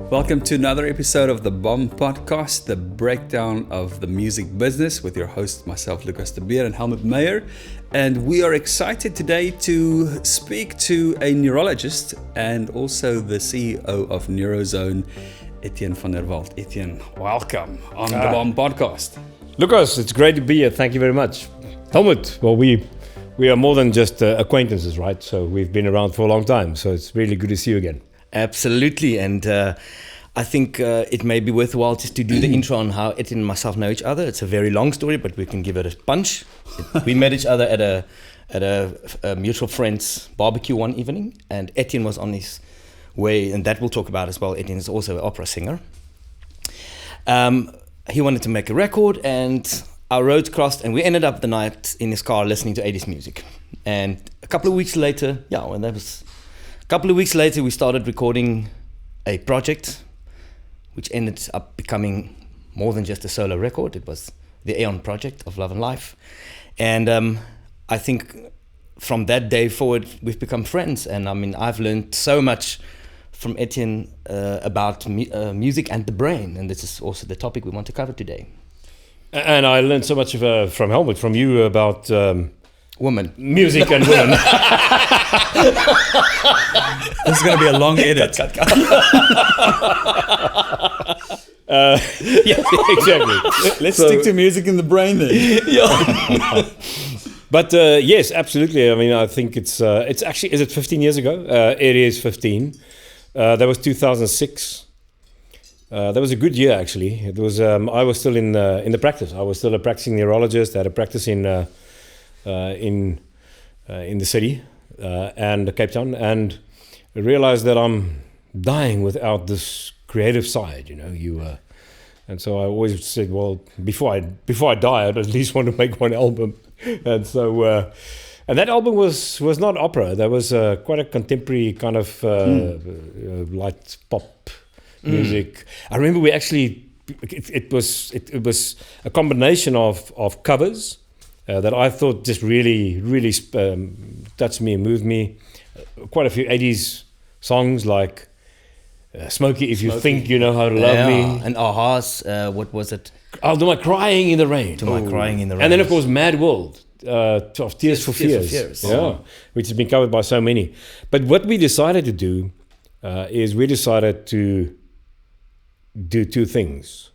Welcome to another episode of the BOM Podcast, the breakdown of the music business with your host, myself, Lucas de Beer and Helmut Meyer. And we are excited today to speak to a neurologist and also the CEO of NeuroZone, Etienne van der Walt. Etienne, welcome on the BOM Podcast. Lucas, it's great to be here. Thank you very much. Helmut, well, we are more than just acquaintances, right? So we've been around for a long time. So it's really good to see you again. Absolutely, and I think it may be worthwhile just to do the intro on how Etienne and myself know each other. It's a very long story, but we can give it a punch. We met each other at a mutual friend's barbecue one evening, and Etienne was on his way, and that we'll talk about as well. Etienne is also an opera singer. He wanted to make a record, and our roads crossed, and we ended up the night in his car listening to 80s music. And a couple of weeks later, we started recording a project which ended up becoming more than just a solo record. It was the Aeon project of Love and Life. And I think from that day forward, we've become friends. And I mean, I've learned so much from Etienne about music and the brain. And this is also the topic we want to cover today. And I learned so much from Helmut, from you about... women. Music and women. This is going to be a long edit. Cut. Yeah, exactly. Let's stick to music in the brain then. Yeah. But yes, absolutely. I mean, I think it's actually, is it 15 years ago? It is 15. That was 2006. That was a good year, actually. It was. I was still in the practice. I was still a practicing neurologist. I had a practice in the city and Cape Town, and I realized that I'm dying without this creative side, and so I always said, well, before I die, I'd at least want to make one album. And so and that album was not opera. That was quite a contemporary kind of light pop music. I remember we actually it was a combination of covers that I thought just really touched me and moved me. Quite a few 80s songs like Smokey, If You Think You Know How to Love Me. And Aha's, what was it? To My Crying in the Rain. And then, of course, Mad World, of Tears for Fears. Yeah, which has been covered by so many. But what we decided to do is we decided to do two things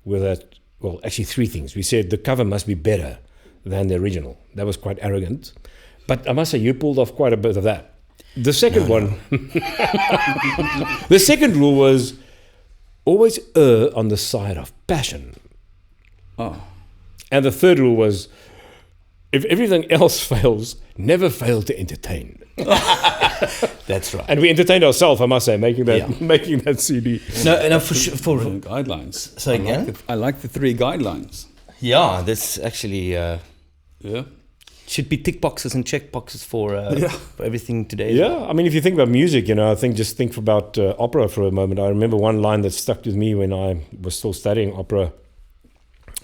with that. Well, actually three things. We said the cover must be better than the original. That was quite arrogant. But I must say, you pulled off quite a bit of that. The second one, the second rule was always err on the side of passion. Oh. And the third rule was, if everything else fails, never fail to entertain. That's right. And we entertained ourselves, I must say, making that CD. No, for sure. For guidelines. So again, I like the three guidelines. Yeah, this actually should be tick boxes and check boxes for everything today. Yeah, I mean, if you think about music, I think just think about opera for a moment. I remember one line that stuck with me when I was still studying opera,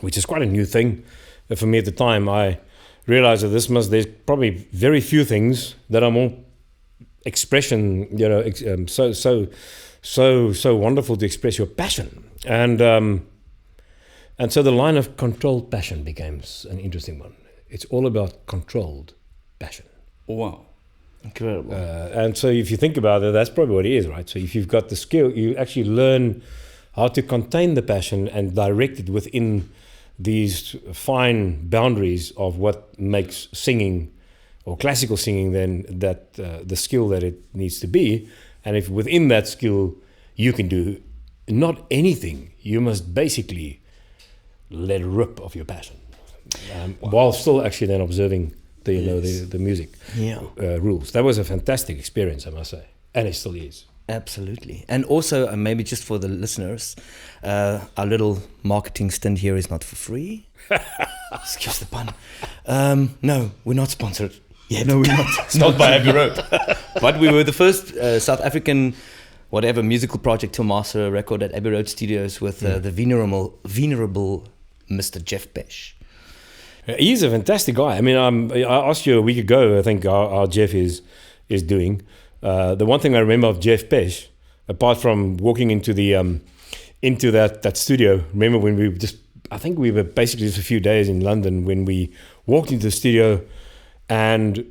which is quite a new thing for me at the time. I realized that there's probably very few things that are more expression, so wonderful to express your passion. And so the line of controlled passion becomes an interesting one. It's all about controlled passion. Wow. Incredible. And so if you think about it, that's probably what it is, right? So if you've got the skill, you actually learn how to contain the passion and direct it within these fine boundaries of what makes singing or classical singing then that the skill that it needs to be. And if within that skill you can do not anything, you must basically let rip of your passion, while still actually then observing the music rules. That was a fantastic experience, I must say, and it still is. Absolutely. And also, maybe just for the listeners, our little marketing stint here is not for free. Excuse the pun. No, we're not sponsored yet. No, we're not. Not by Abbey Road. But we were the first South African musical project to master a record at Abbey Road Studios with the venerable Mr. Geoff Pesche. He's a fantastic guy. I mean, I asked you a week ago, I think, how Geoff is doing. The one thing I remember of Geoff Pesche apart from walking into the into that studio. Remember when I think we were basically just a few days in London when we walked into the studio, and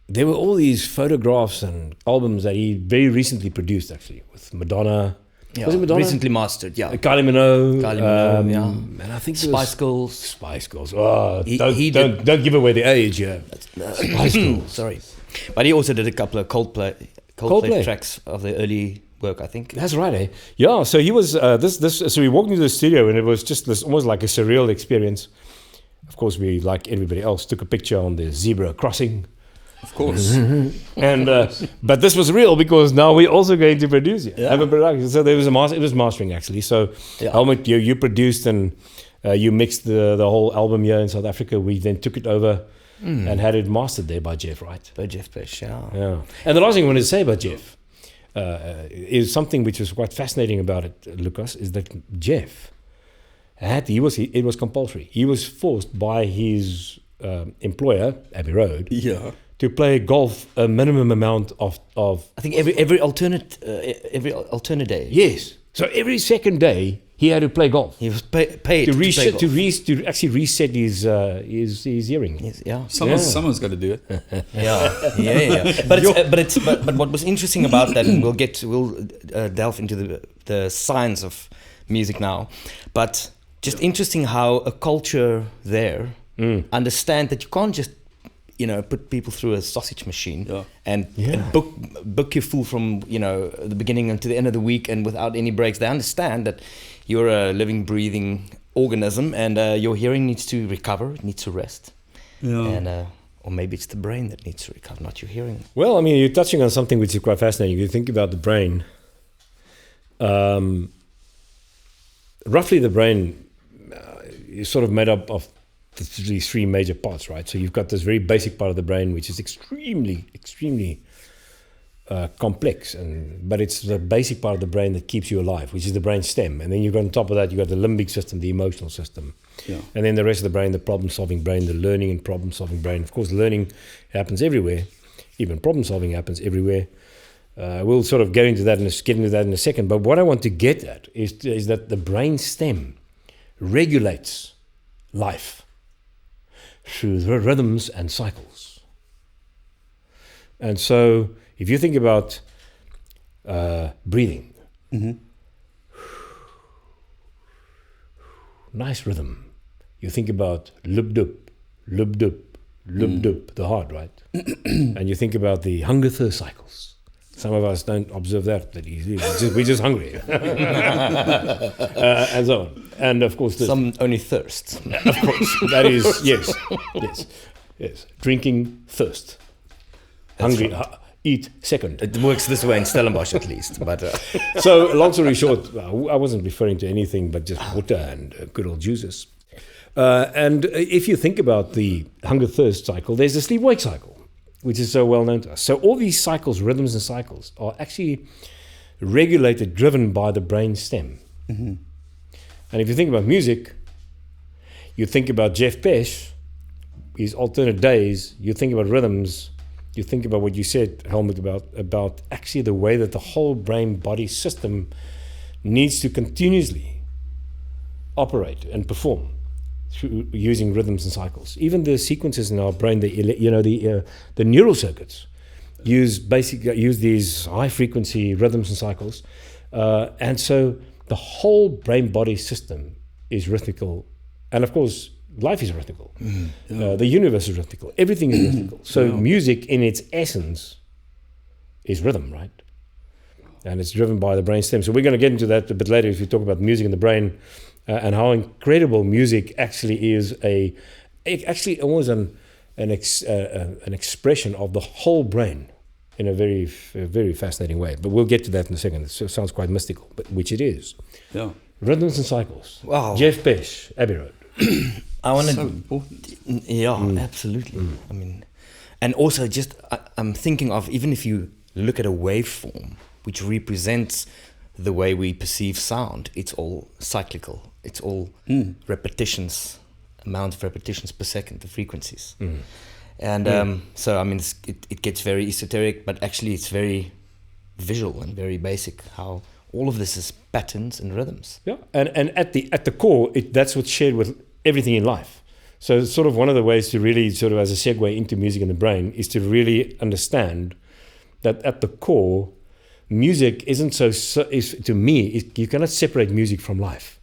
there were all these photographs and albums that he very recently produced, actually, with Madonna. Yeah, was it Madonna? recently mastered, yeah. Kylie Minogue. Yeah. And I think Spice Girls. Spice Girls. Oh, He don't give away the age here. Spice Girls. Sorry. But he also did a couple of Coldplay tracks of the early work, I think. That's right, eh? Yeah, so he was, so we walked into the studio and it was just this almost like a surreal experience. Of course, we, like everybody else, took a picture on the zebra crossing. Of course. And but this was real because now we're also going to produce it. Have a production. So there was it was mastering, actually. So Helmut, you produced and you mixed the whole album here in South Africa. We then took it over and had it mastered there by Geoff, right? By Geoff Pesche, yeah. And the last thing I wanted to say about Geoff is something which was quite fascinating about it, Lucas, is that Geoff it was compulsory. He was forced by his employer, Abbey Road, to play golf a minimum amount of. I think every alternate day. Yes. So every second day he had to play golf. He was paid to actually reset his hearing. Yes, yeah. Someone's got to do it. yeah. But what was interesting about that, and we'll delve into the science of music now, but just interesting how a culture there understand that you can't just put people through a sausage machine and book you full from the beginning until the end of the week and without any breaks. They understand that you're a living, breathing organism, and your hearing needs to recover, it needs to rest, and or maybe it's the brain that needs to recover, not your hearing. Well, I mean, you're touching on something which is quite fascinating. You think about the brain. Roughly, the brain is sort of made up of these three major parts, right? So you've got this very basic part of the brain, which is extremely complex, but it's the basic part of the brain that keeps you alive, which is the brain stem. And then you've got on top of that, you've got the limbic system, the emotional system. And then the rest of the brain, the problem-solving brain, the learning and problem-solving brain. Of course, learning happens everywhere. Even problem-solving happens everywhere. We'll sort of get into that in a second. But what I want to get at is that the brain stem regulates life through the rhythms and cycles. And so if you think about breathing, nice rhythm. You think about lub-dub, lub-dub, lub-dub, the heart, right? And you think about the hunger-thirst cycles. Some of us don't observe that easily. We're just hungry. And so on. And of course, some only thirst. Of course, that is, yes. Drinking, thirst. Hungry, right. Eat second. It works this way in Stellenbosch at least. But So, long story short, I wasn't referring to anything but just water and good old juices. And if you think about the hunger-thirst cycle, there's the sleep-wake cycle, which is so well known to us. So all these cycles, rhythms and cycles, are actually regulated, driven by the brain stem. And if you think about music, you think about Geoff Pesche, his alternate days, you think about rhythms, you think about what you said, Helmut, about actually the way that the whole brain-body system needs to continuously operate and perform through using rhythms and cycles. Even the sequences in our brain, the neural circuits use these high-frequency rhythms and cycles, and so the whole brain-body system is rhythmical, and of course, life is rhythmical. The universe is rhythmical. Everything is rhythmical. So music, in its essence, is rhythm, right? And it's driven by the brainstem. So we're going to get into that a bit later if we talk about music and the brain, and how incredible music actually is almost an expression of the whole brain in a very, very fascinating way. But we'll get to that in a second. It sounds quite mystical, but which it is. Yeah. Rhythms and cycles. Wow. Geoff Pesche, Abbey Road. I want So to. important. Yeah, absolutely. I mean, and also just I'm thinking of, even if you look at a waveform which represents the way we perceive sound, it's all cyclical. It's all repetitions, amount of repetitions per second, the frequencies. And so, I mean, it gets very esoteric, but actually it's very, visual and very basic, how all of this is patterns and rhythms. Yeah, and at the core, that's what's shared with everything in life. So it's sort of one of the ways to really sort of, as a segue into music in the brain, is to really understand that at the core, music isn't to me, you cannot separate music from life.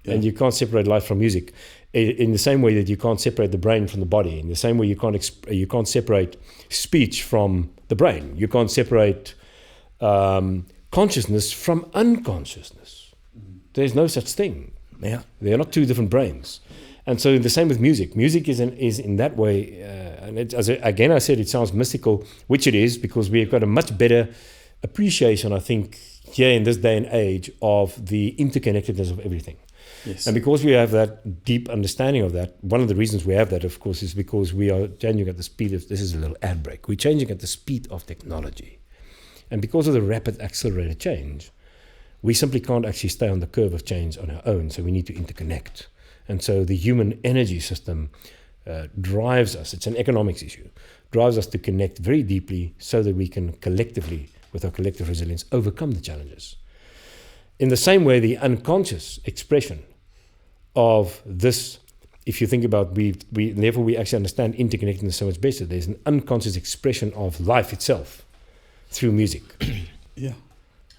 Yeah. And you can't separate life from music in the same way that you can't separate the brain from the body, in the same way you can't separate speech from the brain. You can't separate consciousness from unconsciousness. There's no such thing. Yeah, they are not two different brains. And so the same with music. Music is in that way, and again I said it sounds mystical, which it is, because we've got a much better appreciation, I think, here in this day and age of the interconnectedness of everything. Yes. And because we have that deep understanding of that, one of the reasons we have that, of course, is because we are changing at the speed of, this is a little ad break, we're changing at the speed of technology. And because of the rapid accelerated change, we simply can't actually stay on the curve of change on our own, so we need to interconnect. And so the human energy system drives us, it's an economics issue, drives us to connect very deeply so that we can collectively, with our collective resilience, overcome the challenges. In the same way, the unconscious expression of this, if you think about, therefore we actually understand interconnectedness so much better. There's an unconscious expression of life itself through music. Yeah.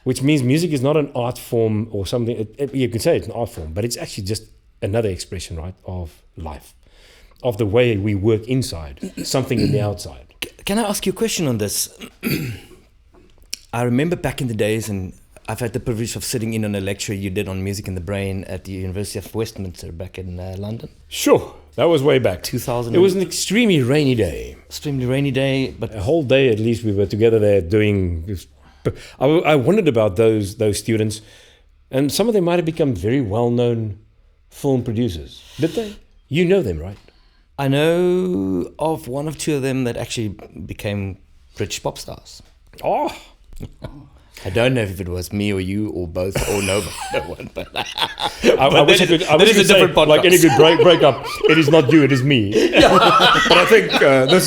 Which means music is not an art form or something. You can say it's an art form, but it's actually just another expression, right, of life, of the way we work inside, something in the outside. Can I ask you a question on this? I remember back in the days, and I've had the privilege of sitting in on a lecture you did on music in the brain at the University of Westminster back in London. Sure, that was way back. 2000. It was an extremely rainy day. Extremely rainy day, but a whole day at least we were together there doing this. I wondered about those students, and some of them might have become very well-known film producers. Did they? You know them, right? I know of one or two of them that actually became British pop stars. Oh. I don't know if it was me or you or both or no one, but I wish I could say, podcast. Like any good breakup, it is not you, it is me. Yeah. But I think this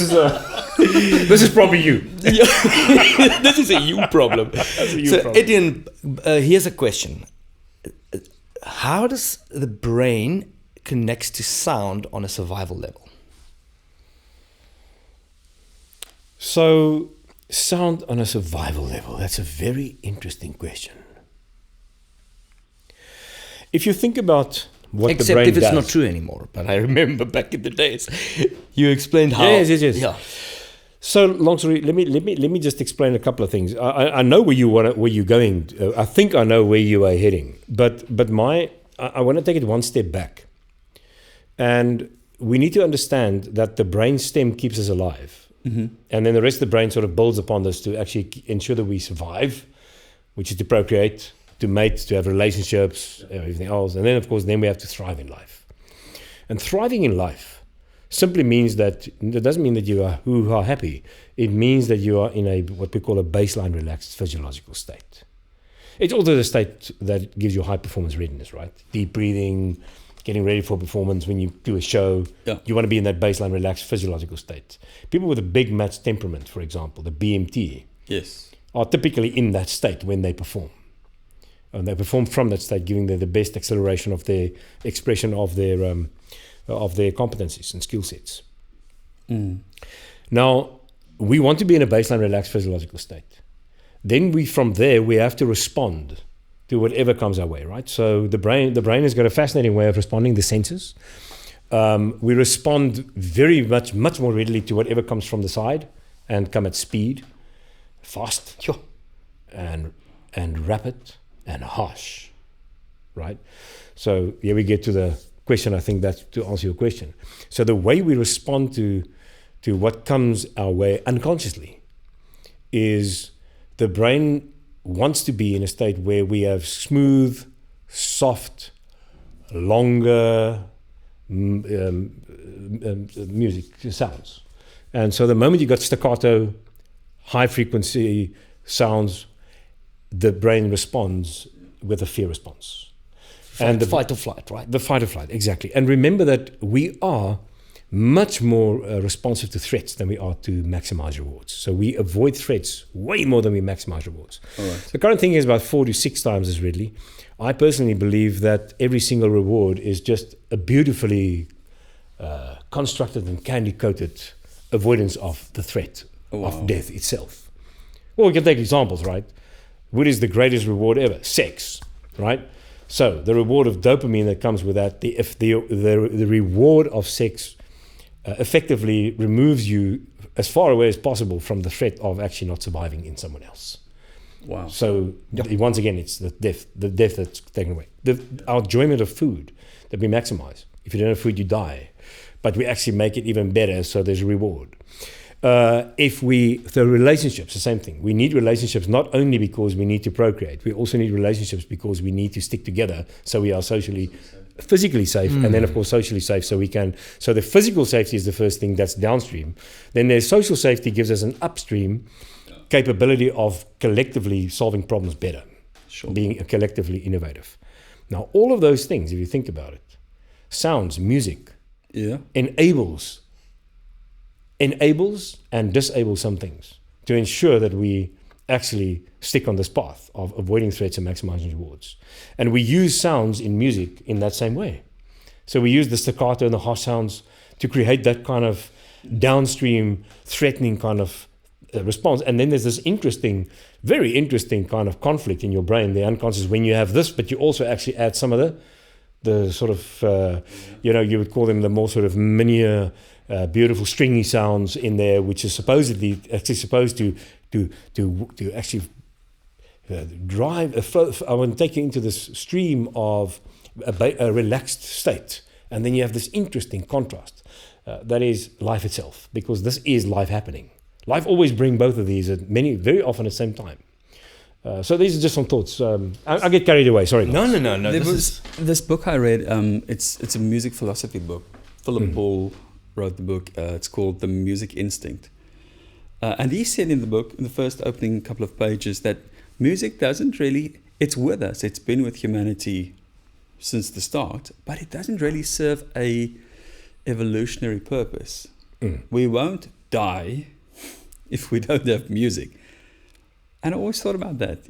is probably you. This is a you problem. problem. Etienne, here's a question. How does the brain connect to sound on a survival level? So, sound on a survival level, that's a very interesting question. If you think about what the brain does... Except if it's not true anymore, but I remember back in the days, you explained how... Yes. Yeah. So, long story, let me just explain a couple of things. I know where you're going. I think I know where you are heading. But I want to take it one step back. And we need to understand that the brain stem keeps us alive. Mm-hmm. And then the rest of the brain sort of builds upon this to actually ensure that we survive, which is to procreate, to mate, to have relationships, everything else. And then, of course, we have to thrive in life. And thriving in life simply means that it doesn't mean that you are happy. It means that you are in what we call a baseline relaxed physiological state. It's also the state that gives you high performance readiness, right? Deep breathing, getting ready for performance when you do a show. Yeah. You want to be in that baseline relaxed physiological state. People with a big match temperament, for example, the BMT, yes, are typically in that state when they perform. And they perform from that state, giving them the best acceleration of their expression of their competencies and skill sets. Mm. Now, we want to be in a baseline relaxed physiological state. Then from there, we have to respond to whatever comes our way, right? So the brain has got a fascinating way of responding, the senses. We respond very much more readily to whatever comes from the side and come at speed, fast, sure, and rapid and harsh, right? So here we get to the question. I think that's to answer your question. So the way we respond to what comes our way unconsciously is the brain wants to be in a state where we have smooth, soft, longer music sounds. And so the moment you got staccato, high frequency sounds, the brain responds with a fear response. And the fight or flight, right? The fight or flight, exactly. And remember that we are much more responsive to threats than we are to maximize rewards. So we avoid threats way more than we maximize rewards. All right. The current thing is about 4 to 6 times as Ridley. I personally believe that every single reward is just a beautifully constructed and candy-coated avoidance of the threat of death itself. Well, we can take examples, right? What is the greatest reward ever? Sex, right? So the reward of dopamine that comes with that, if the reward of sex effectively removes you as far away as possible from the threat of actually not surviving in someone else. Wow. So once again, it's the death that's taken away. Our enjoyment of food that we maximize. If you don't have food, you die. But we actually make it even better, so there's a reward. The relationships, the same thing. We need relationships not only because we need to procreate, we also need relationships because we need to stick together so we are physically safe, and then of course socially safe so the physical safety is the first thing that's downstream. Then there's social safety gives us an upstream capability of collectively solving problems better, being collectively innovative. Now all of those things, if you think about it, sounds, music, enables and disables some things to ensure that we actually stick on this path of avoiding threats and maximizing rewards. And we use sounds in music in that same way. So we use the staccato and the harsh sounds to create that kind of downstream, threatening kind of response. And then there's this very interesting kind of conflict in your brain, the unconscious, when you have this, but you also actually add some of the sort of, you would call them the more sort of minier, beautiful stringy sounds in there, which is supposed to actually drive. I want to take you into this stream of a relaxed state, and then you have this interesting contrast that is life itself, because this is life happening. Life always brings both of these very often at the same time. So these are just some thoughts. I get carried away. Sorry. No. This book I read. It's a music philosophy book. Philip Ball wrote the book. It's called The Music Instinct. And he said in the book, in the first opening couple of pages, that music it's with us. It's been with humanity since the start, but it doesn't really serve a evolutionary purpose. We won't die if we don't have music. And I always thought about that,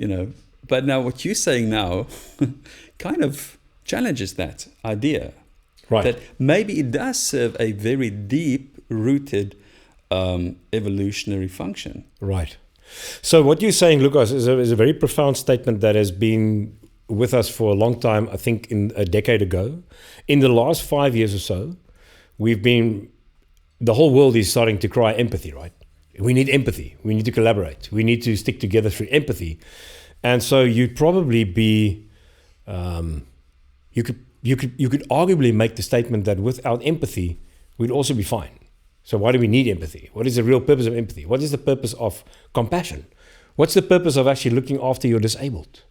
But now what you're saying now kind of challenges that idea. Right. That maybe it does serve a very deep-rooted evolutionary function. Right. So what you're saying, Lucas, is a very profound statement that has been with us for a long time, I think in a decade ago. In the last 5 years or so, the whole world is starting to cry empathy, right? We need empathy. We need to collaborate. We need to stick together through empathy. And so you'd probably be, you could arguably make the statement that without empathy, we'd also be fine. So why do we need empathy? What is the real purpose of empathy? What is the purpose of compassion? What's the purpose of actually looking after your disabled?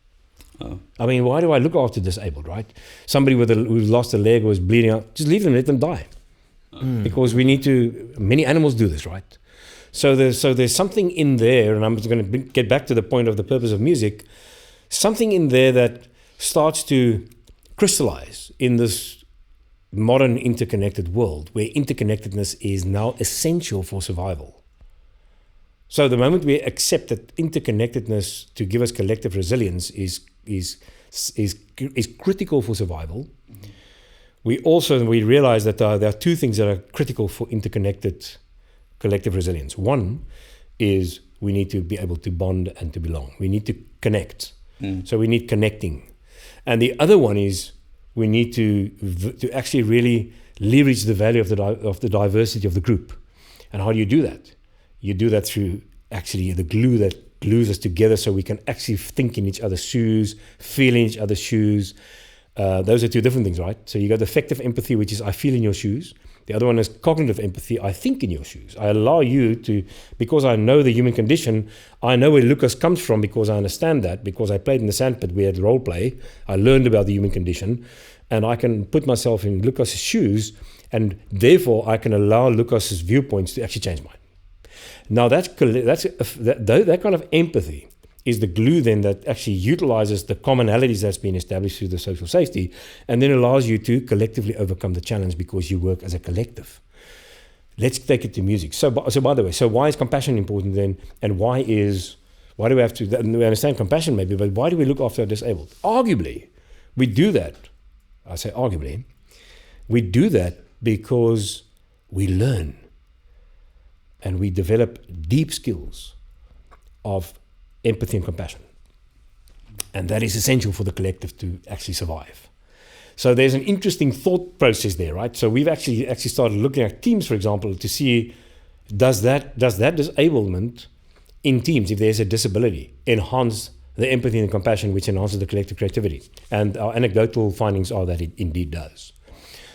I mean, why do I look after disabled, right? Somebody who's lost a leg or is bleeding out, just leave them, let them die. Because many animals do this, right? So there's something in there, and I'm just going to get back to the point of the purpose of music, something in there that starts to crystallize in this modern interconnected world where interconnectedness is now essential for survival. So the moment we accept that interconnectedness to give us collective resilience is critical for survival, we realize that there are two things that are critical for interconnected collective resilience. One is we need to be able to bond and to belong. We need to connect. So we need connecting. And the other one is we need to actually really leverage the value of the diversity of the group. And how do you do that? You do that through actually the glue that glues us together so we can actually think in each other's shoes, feel in each other's shoes. Those are two different things, right? So you got effective empathy, which is I feel in your shoes. The other one is cognitive empathy. I think in your shoes. I allow you to, because I know the human condition, I know where Lucas comes from because I understand that, because I played in the sandpit, we had role play. I learned about the human condition, and I can put myself in Lucas's shoes, and therefore I can allow Lucas's viewpoints to actually change mine. Now that kind of empathy is the glue then that actually utilizes the commonalities that's been established through the social safety and then allows you to collectively overcome the challenge because you work as a collective. let's take it to music. So by the way, so why is compassion important then? And why do we have to, we understand compassion maybe, but why do we look after our disabled? Arguably, we do that. I say arguably, we do that because we learn and we develop deep skills of empathy and compassion. And that is essential for the collective to actually survive. So there's an interesting thought process there, right? So we've actually started looking at teams, for example, to see does that disablement in teams, if there's a disability, enhance the empathy and compassion, which enhances the collective creativity. And our anecdotal findings are that it indeed does.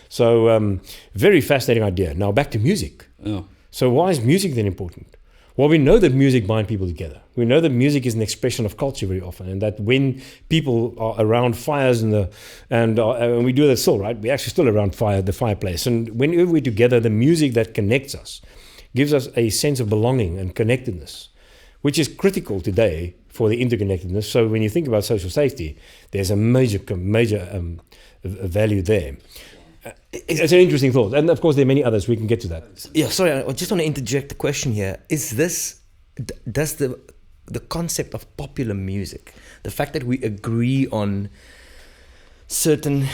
So very fascinating idea. Now back to music. Oh. So why is music then important? Well, we know that music binds people together. We know that music is an expression of culture very often, and that when people are around fires and we do that still, right? We're actually still around the fireplace. And whenever we're together, the music that connects us gives us a sense of belonging and connectedness, which is critical today for the interconnectedness. So when you think about social safety, there's a major value there. It's an interesting thought. And of course, there are many others. We can get to that. Yeah, sorry, I just want to interject a question here. Does the concept of popular music, the fact that we agree on certain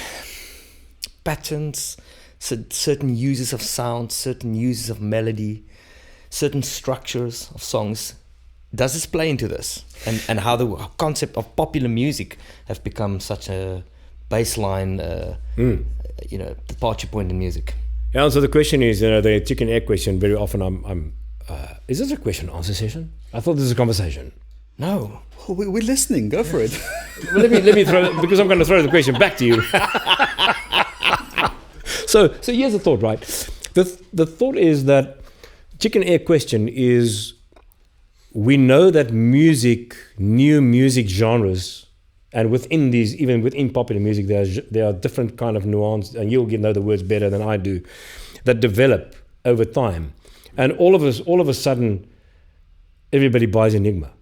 patterns, certain uses of sound, certain uses of melody, certain structures of songs, does this play into this? And how the concept of popular music has become such a baseline departure point in music? Yeah, so the question is, the chicken egg question. Very often, I'm. Is this a question answer session? I thought this was a conversation. No, we're listening. Go for it. Well, let me throw, because I'm going to throw the question back to you. So here's the thought, right? The thought is that chicken egg question is, we know that new music genres. And within these, even within popular music, there are different kind of nuance, and you'll know the words better than I do, that develop over time. And all of a sudden, everybody buys Enigma,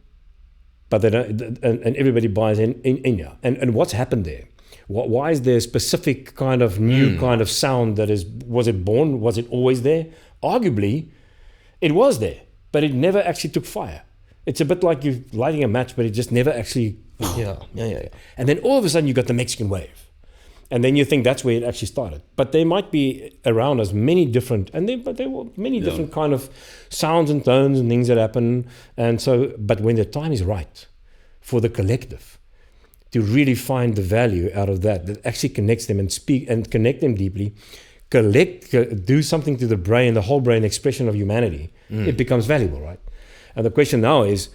but they don't, and everybody buys Enya. And what's happened there? Why is there a specific kind of new kind of sound was it born? Was it always there? Arguably, it was there, but it never actually took fire. It's a bit like you lighting a match, but it just never actually. Yeah. And then all of a sudden you got the Mexican wave, and then you think that's where it actually started. But there might be around us many different, there were many different kind of sounds and tones and things that happen. And so, but when the time is right for the collective to really find the value out of that actually connects them and speak and connect them deeply, do something to the brain, the whole brain expression of humanity, it becomes valuable, right? And the question now is,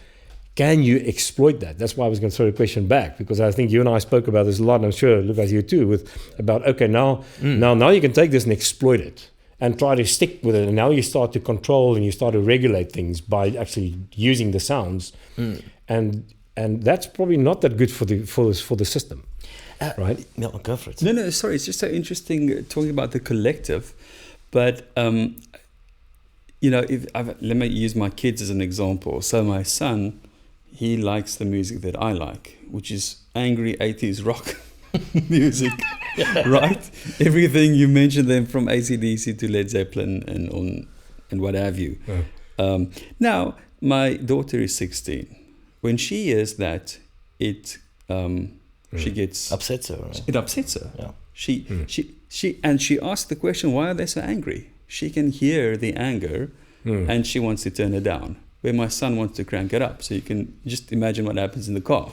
can you exploit that? That's why I was going to throw the question back, because I think you and I spoke about this a lot, and I'm sure Lucas, you too, about now you can take this and exploit it and try to stick with it. And now you start to control and you start to regulate things by actually using the sounds, and that's probably not that good for the system, right? No, go for it. No, sorry. It's just so interesting talking about the collective, but. Let me use my kids as an example. So my son, he likes the music that I like, which is angry 80s rock music, right? Everything you mentioned them, from AC/DC to Led Zeppelin and what have you. Yeah. Now, my daughter is 16. When she hears that, she gets upsets her. Right? It upsets her. Yeah. She asks the question, why are they so angry? She can hear the anger, and she wants to turn it down. Where my son wants to crank it up. So you can just imagine what happens in the car.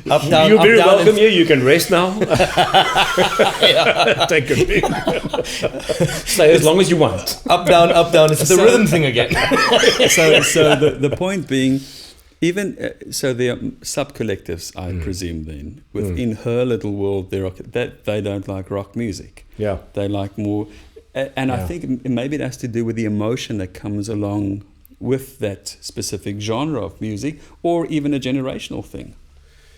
Up, down, you're very down, welcome here. You can rest now. Take a break. Stay as long as you want. Up, down. It's the rhythm thing again. so the point being, even there are sub-collectives, I presume then, within her little world, they don't like rock music. Yeah. They like more, and I think maybe it has to do with the emotion that comes along with that specific genre of music, or even a generational thing.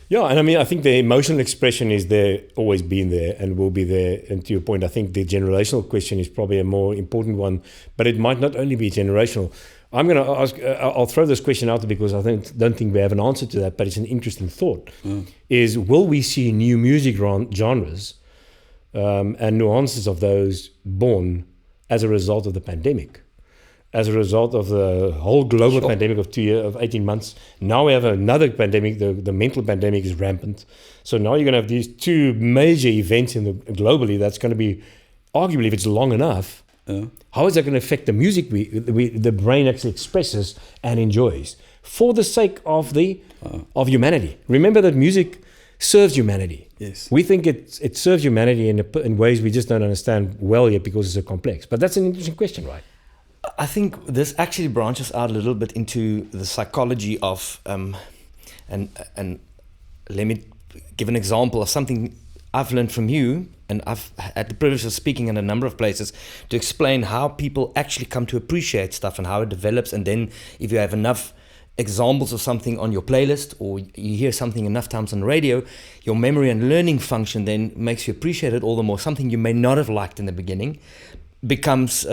Yeah, and I mean, I think the emotional expression is there, always been there, and will be there. And to your point, I think the generational question is probably a more important one, but it might not only be generational. I'm going to ask, I'll throw this question out there because I don't think we have an answer to that, but it's an interesting thought, is will we see new music genres and nuances of those born as a result of the pandemic, as a result of the whole global pandemic of 18 months. Now we have another pandemic. The mental pandemic is rampant. So now you're going to have these two major events globally. That's going to be, arguably, if it's long enough, how is that going to affect the music the brain actually expresses and enjoys for the sake of of humanity? Remember that music serves humanity. Yes. We think it serves humanity in ways we just don't understand well yet because it's so complex. But that's an interesting question, right? I think this actually branches out a little bit into the psychology of, and let me give an example of something I've learned from you, and I've had the privilege of speaking in a number of places to explain how people actually come to appreciate stuff and how it develops. And then if you have enough examples of something on your playlist, or you hear something enough times on the radio, your memory and learning function then makes you appreciate it all the more. Something you may not have liked in the beginning becomes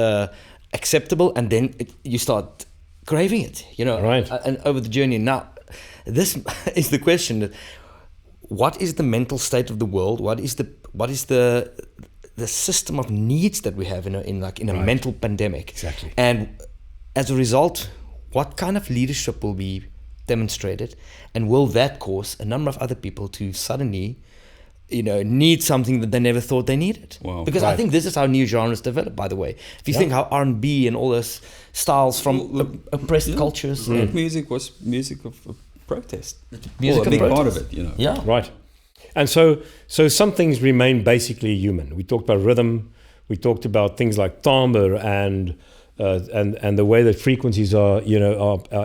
acceptable, and then you start craving it, Right. And over the journey. Now, this is the question: what is the mental state of the world? What is the system of needs that we have in a mental pandemic? Exactly. And as a result, what kind of leadership will be demonstrated, and will that cause a number of other people to suddenly need something that they never thought they needed? Wow. Because I think this is how new genres develop, by the way. If you think how R&B and all those styles from oppressed cultures. And music was music of protest. Music a big of part of protest. it, Yeah. Right. And so some things remain basically human. We talked about rhythm. We talked about things like timbre and the way that frequencies are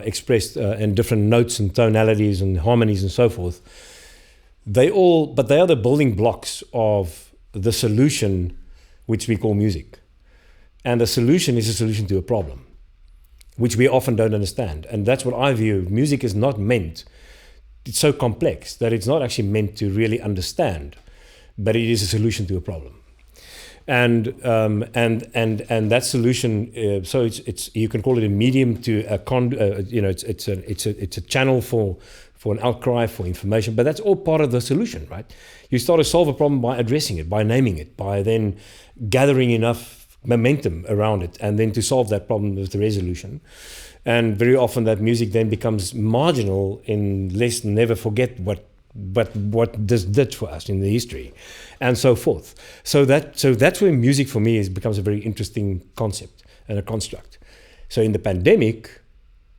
expressed in different notes and tonalities and harmonies and so forth. They are the building blocks of the solution, which we call music. And the solution is a solution to a problem, which we often don't understand. And that's what I view. Music is not meant, it's so complex that it's not actually meant to really understand, but it is a solution to a problem. And that solution, so it's you can call it a medium to a it's a channel for an outcry, for information, but that's all part of the solution, right? You start to solve a problem by addressing it, by naming it, by then gathering enough momentum around it, and then to solve that problem with the resolution. And very often that music then becomes marginal in let's never forget what this did for us in the history, and so forth. So that's where music for me becomes a very interesting concept and a construct. So in the pandemic,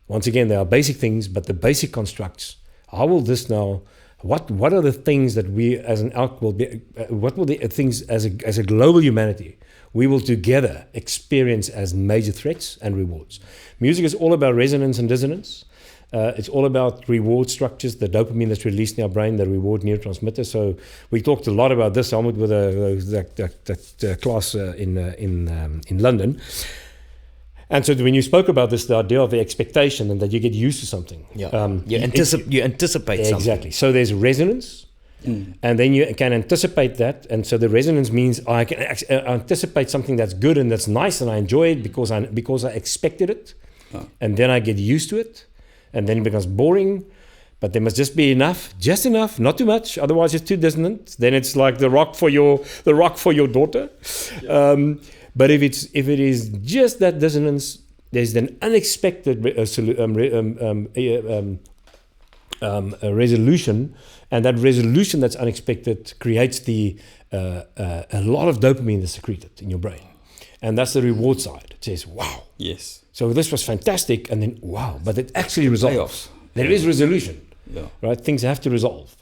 once again, there are basic things, but the basic constructs. How will this now? What are the things that we as an elk will be? What will the things as a global humanity we will together experience as major threats and rewards? Music is all about resonance and dissonance. It's all about reward structures, the dopamine that's released in our brain, the reward neurotransmitter. So we talked a lot about this, Helmut, with that class in London. And so when you spoke about this, the idea of the expectation and that you get used to something. Yeah. You anticipate something. Exactly. So there's resonance, and then you can anticipate that. And so the resonance means I can anticipate something that's good and that's nice, and I enjoy it because I expected it, and then I get used to it. And then it becomes boring, but there must just be just enough, not too much. Otherwise, it's too dissonant. Then it's like the rock for your daughter. Yeah. But if it is just that dissonance, there's an unexpected a resolution, and that resolution that's unexpected creates a lot of dopamine that's secreted in your brain, and that's the reward side. It says, "Wow, yes." So this was fantastic, and then wow, but it actually resolves. There is resolution, right? Things have to resolve.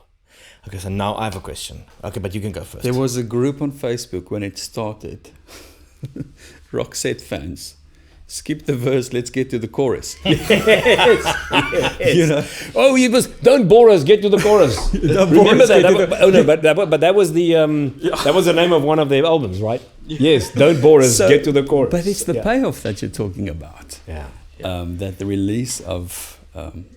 Okay, so now I have a question. Okay, but you can go first. There was a group on Facebook when it started. Roxette fans. Skip the verse, let's get to the chorus. Yes. Oh, it was don't bore us, get to the chorus. Remember that? But that was that was the name of one of their albums, right? Yes, don't bore us, get to the chorus. But it's the payoff that you're talking about. Yeah. That the release of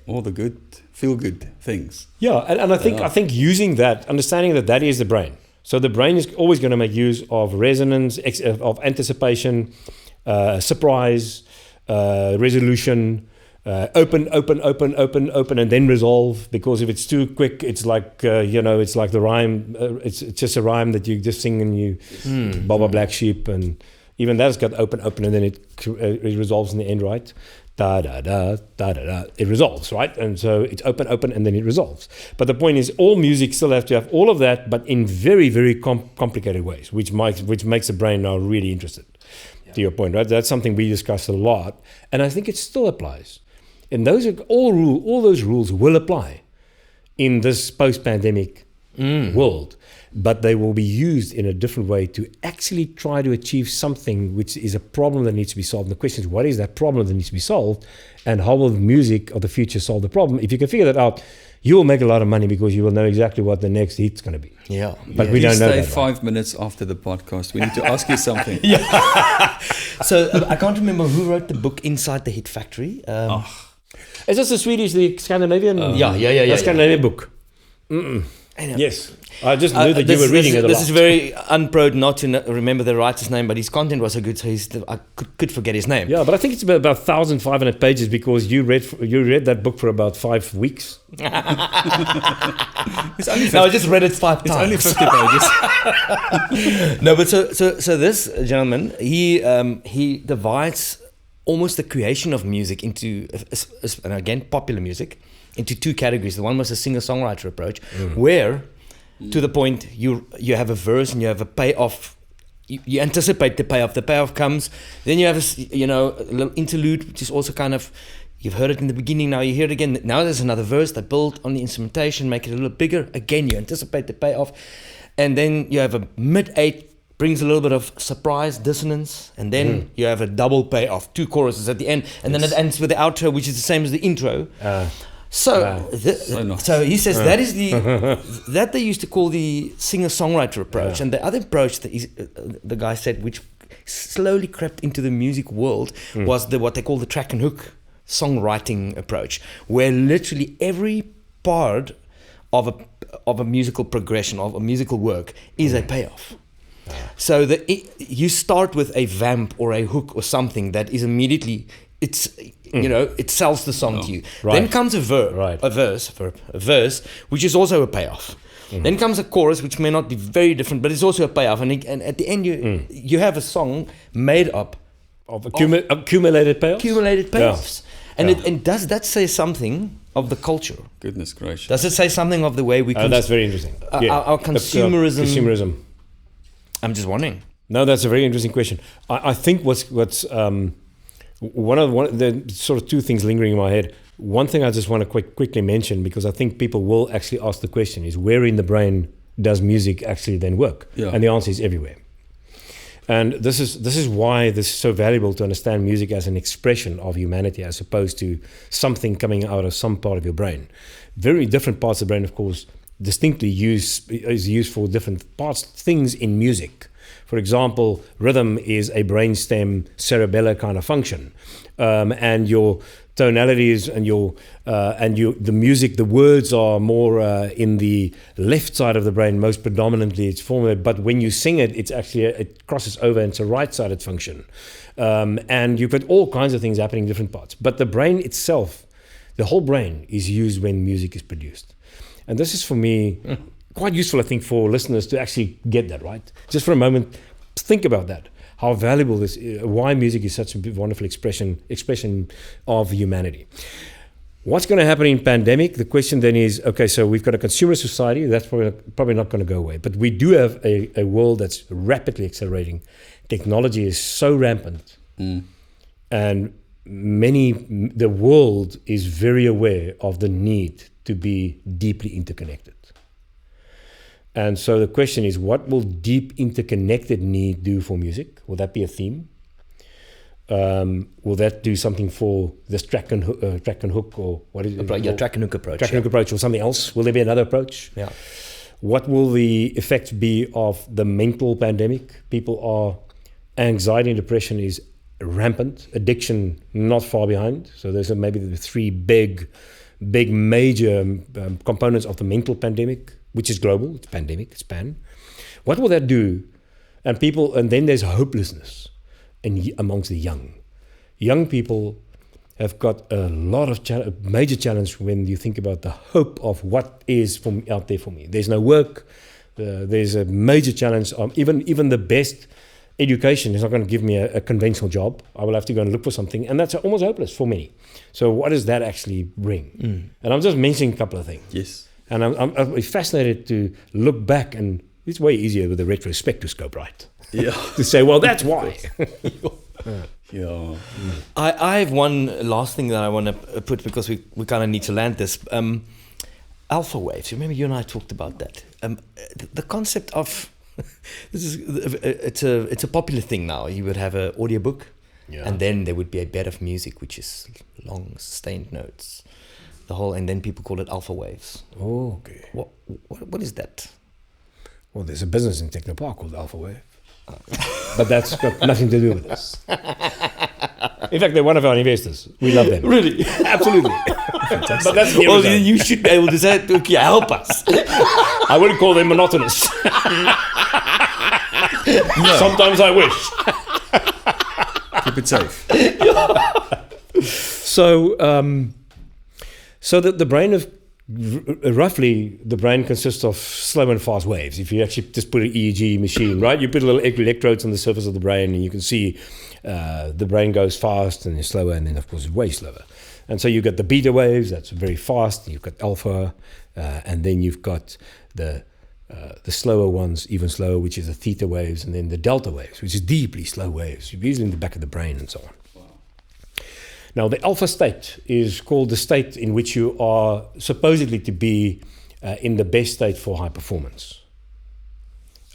all the good, feel good things. Yeah, and I think using that, understanding that is the brain. So the brain is always going to make use of resonance, of anticipation, surprise, resolution, open, and then resolve. Because if it's too quick, it's like it's like the rhyme. It's just a rhyme that you just sing and you, Baba Black Sheep, and Even that's got open, and then it resolves in the end, right? Da da da da da da. It resolves, right? And so it's open, and then it resolves. But the point is, all music still have to have all of that, but in very, very complicated ways, which makes the brain now really interested. Yeah. To your point, right? That's something we discussed a lot, and I think it still applies. And those are all those rules will apply in this post-pandemic world. But they will be used in a different way to actually try to achieve something which is a problem that needs to be solved. And the question is, what is that problem that needs to be solved? And how will the music of the future solve the problem? If you can figure that out, you will make a lot of money because you will know exactly what the next hit's going to be. Yeah. But we don't know that. Stay 5 minutes after the podcast. We need to ask you something. So I can't remember who wrote the book Inside the Hit Factory. Is this the Scandinavian? Yeah. Scandinavian book. Yes. I just knew that you were reading it a lot. This is very unproud not to remember the writer's name, but his content was so good, so I could forget his name. Yeah, but I think it's about 1,500 pages because you read that book for about 5 weeks. I just read it 5 times. It's only 50 pages. No, but so this gentleman, he divides almost the creation of music into, and again, popular music, into 2 categories. The one was a singer-songwriter approach, where, to the point, you have a verse and you have a payoff. You anticipate the payoff. The payoff comes. Then you have a little interlude, which is also kind of, you've heard it in the beginning, now you hear it again. Now there's another verse. They build on the instrumentation, make it a little bigger. Again, you anticipate the payoff. And then you have a mid-8, brings a little bit of surprise, dissonance, and then you have a double payoff, 2 choruses at the end, and then it ends with the outro, which is the same as the intro. So he says that is that they used to call the singer-songwriter approach, and the other approach that the guy said, which slowly crept into the music world, was what they call the track and hook songwriting approach, where literally every part of a musical progression, of a musical work, is a payoff. So you start with a vamp or a hook or something that is immediately, it sells the song to you. Right. Then comes a verse, which is also a payoff. Then comes a chorus, which may not be very different, but it's also a payoff. And at the end, you have a song made up of accumulated payoffs. Accumulated payoffs. Yeah. And does that say something of the culture? Goodness gracious. Does it say something of the way we? That's very interesting. Our consumerism. Consumerism. I'm just wondering. No, that's a very interesting question. I think what's one of the sort of 2 things lingering in my head. One thing I just want to quickly mention, because I think people will actually ask the question, is where in the brain does music actually then work? Yeah. And the answer is everywhere. And this is why this is so valuable to understand music as an expression of humanity, as opposed to something coming out of some part of your brain. Very different parts of the brain, of course, distinctly is used for different things in music. For example, rhythm is a brainstem cerebellar kind of function, and your tonalities and the music, the words are more in the left side of the brain, most predominantly it's formulated. But when you sing it, it's actually it crosses over into a right-sided function, and you've got all kinds of things happening in different parts. But the brain itself, the whole brain, is used when music is produced. And this is, for me, quite useful, I think, for listeners to actually get that, right? Just for a moment, think about that. How valuable this is, why music is such a wonderful expression of humanity. What's going to happen in pandemic? The question then is, okay, so we've got a consumer society. That's probably not going to go away. But we do have a world that's rapidly accelerating. Technology is so rampant. And the world is very aware of the need to be deeply interconnected. And so the question is, what will deep interconnected need do for music? Will that be a theme? Will that do something for this track and hook, or what is it? Track and hook approach. Track and hook approach, or something else? Will there be another approach? Yeah. What will the effects be of the mental pandemic? Anxiety and depression is rampant. Addiction not far behind. So there's maybe the 3 big major components of the mental pandemic, which is global. It's pandemic, it's pan. What will that do? And then there's hopelessness amongst the young. Young people have got a lot of major challenge when you think about the hope of what is out there for me. There's no work. There's a major challenge. Even the best education is not going to give me a conventional job. I will have to go and look for something, and that's almost hopeless for many. So what does that actually bring? And I'm just mentioning a couple of things. Yes. And I'm fascinated to look back, and it's way easier with a retrospectoscope, right? Yeah. To say, well, that's why. Yeah. I have one last thing that I want to put, because we kind of need to land this. Alpha waves. Remember, you and I talked about that. The concept of it's a popular thing now. You would have an audiobook, and then there would be a bed of music, which is long sustained notes. And then people call it alpha waves. Oh, okay. What is that? Well, there's a business in Technopark called Alpha Wave. But that's got nothing to do with this. In fact, they're one of our investors. We love them. Really? Absolutely. But that's NeuroZone. You should be able to say, okay, help us. I wouldn't call them monotonous. Sometimes I wish. Keep it safe. So that the brain of roughly the brain consists of slow and fast waves. If you actually just put an EEG machine, right, you put little electrodes on the surface of the brain, and you can see the brain goes fast and then slower, and then of course way slower. And so you've got the beta waves, that's very fast. You've got alpha, and then you've got the slower ones, even slower, which is the theta waves, and then the delta waves, which is deeply slow waves, usually in the back of the brain and so on. Now, the alpha state is called the state in which you are supposedly to be in the best state for high performance.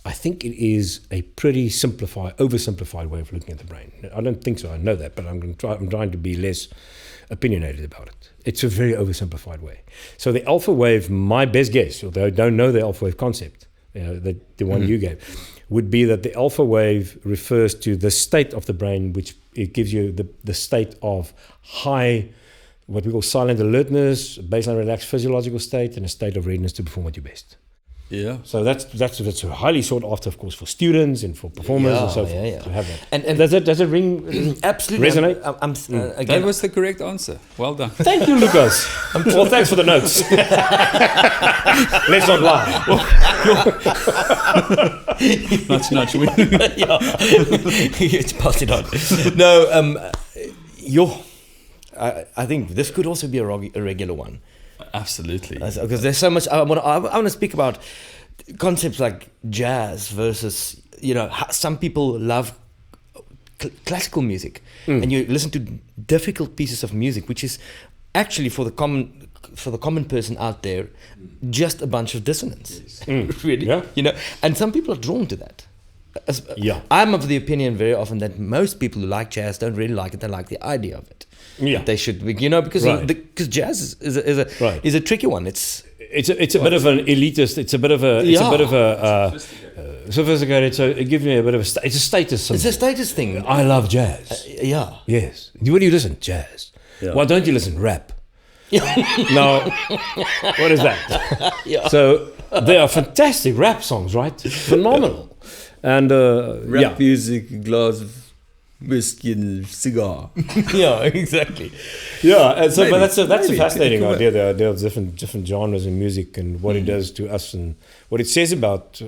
I think it is a pretty oversimplified way of looking at the brain. I don't think so, I know that, but I'm trying to be less opinionated about it. It's a very oversimplified way. So the alpha wave, my best guess, although I don't know the alpha wave concept, the one you gave, would be that the alpha wave refers to the state of the brain, which it gives you the state of high, what we call silent alertness, baseline relaxed physiological state, and a state of readiness to perform at your best. Yeah. So that's highly sought after, of course, for students and for performers and so forth to have that. And does it ring absolutely resonate? That was the correct answer. Well done. Thank you, Lucas. Well, thanks for the notes. Let's not lie. Nudge. It's passed it on. No, I think this could also be a regular one. Absolutely. Because there's so much. I want to speak about concepts like jazz versus, some people love classical music, and you listen to difficult pieces of music, which is actually for the common person out there, just a bunch of dissonance. Really, and some people are drawn to that. I'm of the opinion very often that most people who like jazz don't really like it. They like the idea of it. Yeah, they should, because jazz is a tricky one. It's a bit of an elitist. It's a bit of a sophisticated. So it gives me a bit of it's a status symbol. It's a status thing. I love jazz. Yes. What do you listen? Jazz. Yeah. Why don't you listen rap? No. What is that? So they are fantastic rap songs, right? Phenomenal. And rap music, glass of whiskey and cigar. Yeah, exactly. Yeah, and so but that's a fascinating idea. The idea of different genres in music and what it does to us and what it says about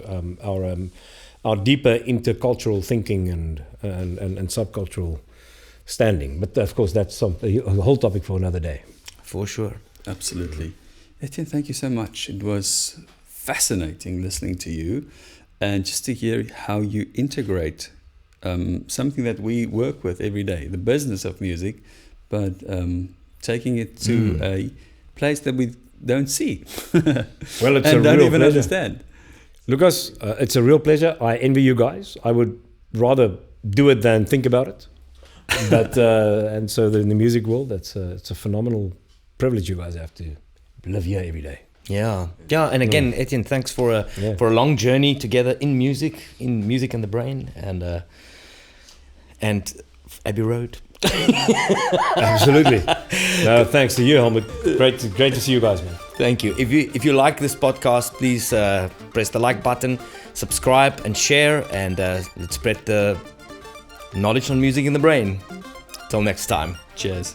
our deeper intercultural thinking and subcultural standing. But of course, that's a whole topic for another day. For sure, absolutely. Etienne, thank you so much. It was fascinating listening to you, and just to hear how you integrate something that we work with every day, the business of music, but taking it to a place that we don't see. Well, it's and a don't real even pleasure. understand. Lucas, it's a real pleasure. I envy you guys. I would rather do it than think about it. But and so in the music world, it's a phenomenal privilege you guys have to live here every day. Yeah. And again, Etienne, thanks for a long journey together in music and the brain, and Abbey Road. Absolutely. No, thanks to you, Helmut. Great to see you guys, man. Thank you. If you like this podcast, please press the like button, subscribe, and share, and let's spread the knowledge on music in the brain. Till next time. Cheers.